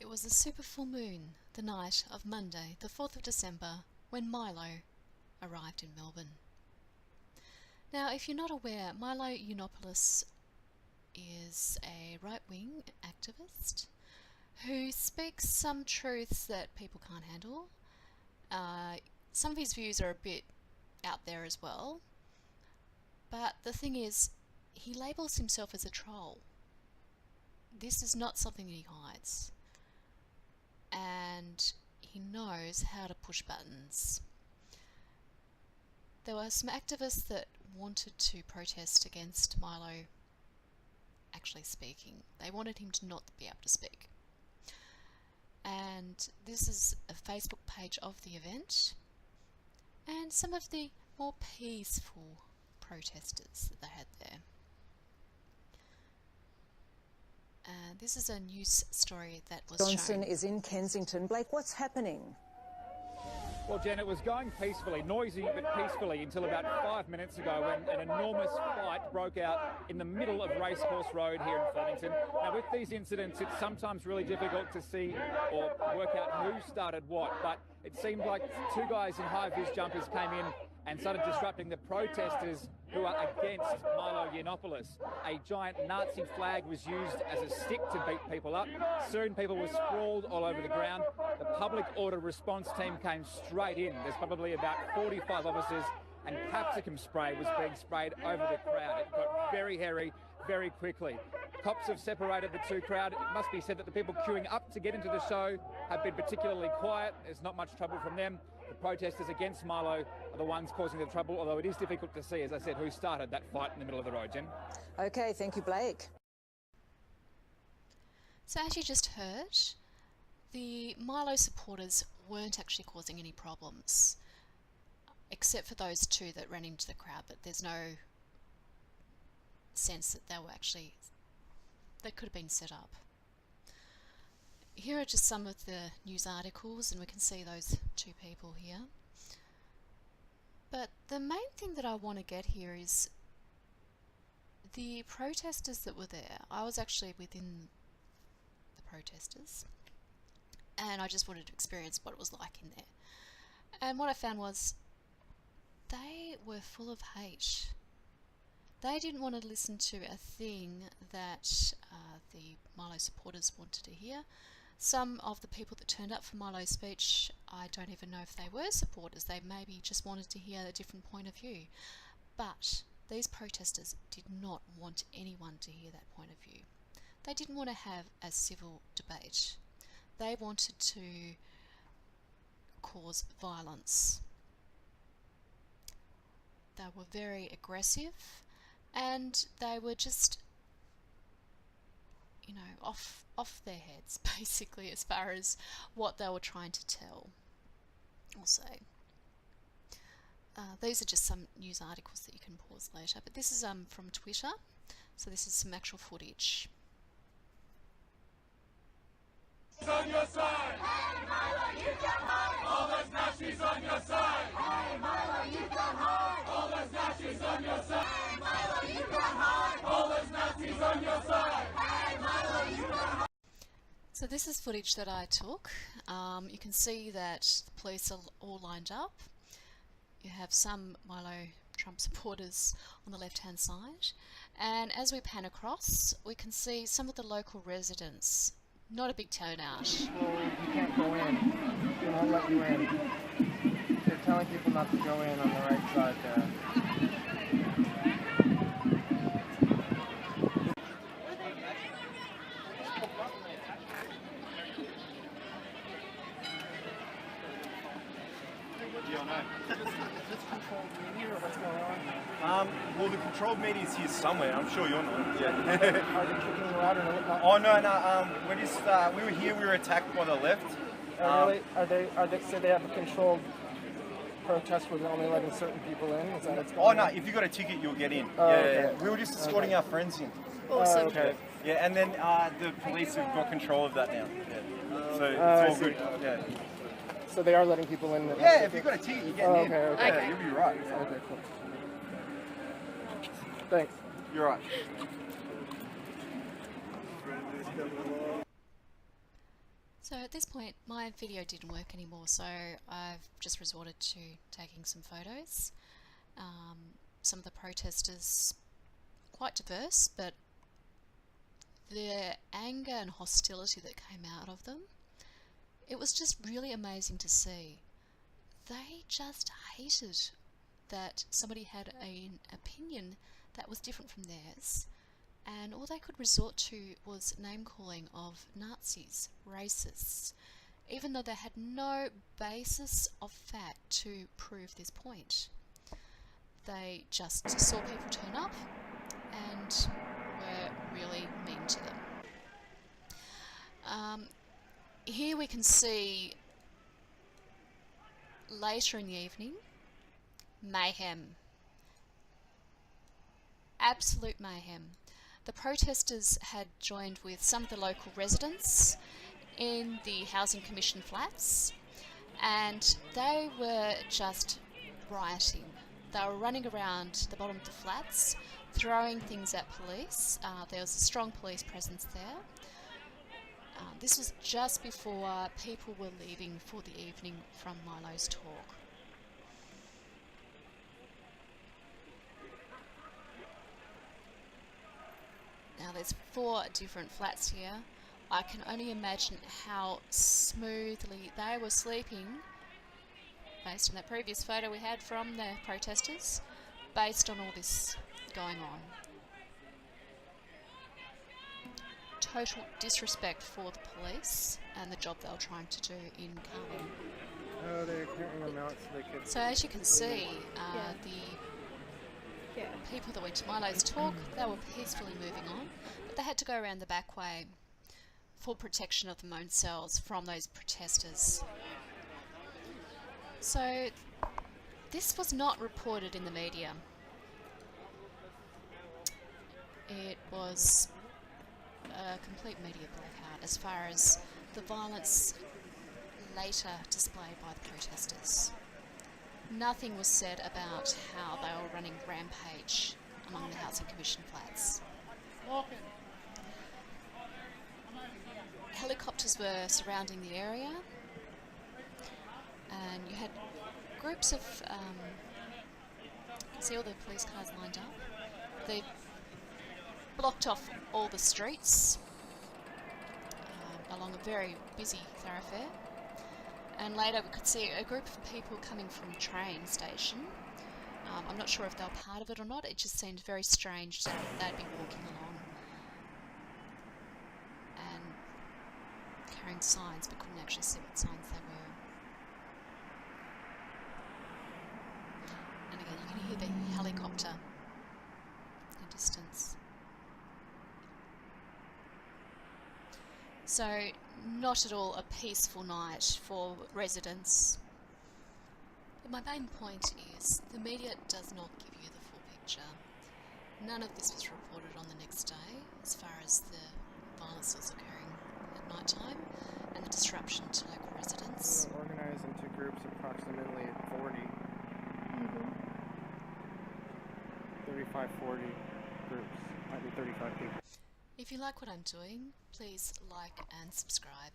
It was a super full moon, the night of Monday, the 4th of December, when Milo arrived in Melbourne. Now, if you're not aware, Milo Yiannopoulos is a right-wing activist who speaks some truths that people can't handle. Some of his views are a bit out there as well, but the thing is, he labels himself as a troll. This is not something that he hides, and he knows how to push buttons. There were some activists that wanted to protest against Milo actually speaking. They wanted him to not be able to speak. And this is a Facebook page of the event and some of the more peaceful protesters that they had there. This is a news story that was Johnson shown. is in Kensington. Blake, what's happening? Well, Jen, it was going peacefully, noisy but peacefully, until about 5 minutes ago when an enormous fight broke out in the middle of Racecourse Road here in Flemington. Now, with these incidents, it's sometimes really difficult to see or work out who started what, but it seemed like two guys in high-vis jumpers came in and started disrupting the protesters who are against Milo Yiannopoulos. A giant Nazi flag was used as a stick to beat people up. Soon people were sprawled all over the ground. The public order response team came straight in. There's probably about 45 officers, and capsicum spray was being sprayed over the crowd. It got very hairy very quickly. Cops have separated the two crowd. It must be said that the people queuing up to get into the show have been particularly quiet. There's not much trouble from them. The protesters against Milo are the ones causing the trouble, although it is difficult to see, as I said, who started that fight in the middle of the road, Jen. Okay, thank you, Blake. So as you just heard, the Milo supporters weren't actually causing any problems, except for those two that ran into the crowd, but there's no sense that they could have been set up. Here are just some of the news articles, and we can see those two people here. But the main thing that I want to get here is the protesters that were there. I was actually within the protesters, and I just wanted to experience what it was like in there. And what I found was they were full of hate. They didn't want to listen to a thing that the Milo supporters wanted to hear. Some of the people that turned up for Milo's speech, I don't even know if they were supporters. They maybe just wanted to hear a different point of view. But these protesters did not want anyone to hear that point of view. They didn't want to have a civil debate. They wanted to cause violence. They were very aggressive, and they were just, you know, off their heads, basically, as far as what they were trying to tell or say. These are just some news articles that you can pause later, but this is from Twitter, so this is some actual footage. On your side. Hey Milo, you can hide. All those Nazis on your side. Hey Milo, you can hide. All those Nazis on your side. Hey Milo, you can hide. All those Nazis on your side. Hey Milo, you can hide. So this is footage that I took. You can see that the police are all lined up. You have some Milo Trump supporters on the left-hand side, and as we pan across, we can see some of the local residents. Not a big turnout. Well, you can't go in. They won't let you in. They're telling people not to go in on the right side there. Is this controlled media or what's going on? Well, the controlled media is here somewhere. I'm sure you'll know. Yeah. Are they kicking you out or not? Oh no. We're just we were here. We were attacked by the left. Really? Are they? So they have a controlled protest where they're only letting certain people in? Is that what's going on? No. If you got a ticket, you'll get in. Oh, yeah, okay. yeah. We were just escorting our friends in. Awesome. Okay. Yeah, and then the police have got control of that now. Yeah. So it's all good. Yeah. So they are letting people in? Yeah. If you've got a ticket, you're getting in. Okay. Yeah, you'll be right. Okay. Cool. Thanks. You're right. So at this point my video didn't work anymore, so I've just resorted to taking some photos. Some of the protesters, quite diverse, but the anger and hostility that came out of them, it was just really amazing to see. They just hated that somebody had an opinion that was different from theirs, and all they could resort to was name-calling of Nazis, racists, even though they had no basis of fact to prove this point. They just saw people turn up and were really mean to them. Here we can see, later in the evening, mayhem. Absolute mayhem. The protesters had joined with some of the local residents in the Housing Commission flats, and they were just rioting. They were running around the bottom of the flats, throwing things at police. There was a strong police presence there. This was just before people were leaving for the evening from Milo's talk. Now there's 4 different flats here. I can only imagine how smoothly they were sleeping, based on that previous photo we had from the protesters, based on all this going on. Total disrespect for the police and the job they were trying to do in calming. Oh, they're clearing them out so they could... So as you can see, the people that went to Milo's talk, they were peacefully moving on, but they had to go around the back way for protection of their own selves from those protesters. So this was not reported in the media. It was a complete media blackout as far as the violence later displayed by the protesters. Nothing was said about how they were running rampage among the Housing Commission flats. Helicopters were surrounding the area, and you had groups of, see all the police cars lined up. They blocked off all the streets along a very busy thoroughfare. And later we could see a group of people coming from a train station. I'm not sure if they were part of it or not. It just seemed very strange that they'd be walking along and carrying signs, but couldn't actually see what signs they were. And again, you can hear the helicopter in the distance. So, not at all a peaceful night for residents. But my main point is, the media does not give you the full picture. None of this was reported on the next day, as far as the violence was occurring at night time and the disruption to local residents. Organized into groups approximately 40. 35, 40 groups. Might be 35 people. If you like what I'm doing, please like and subscribe.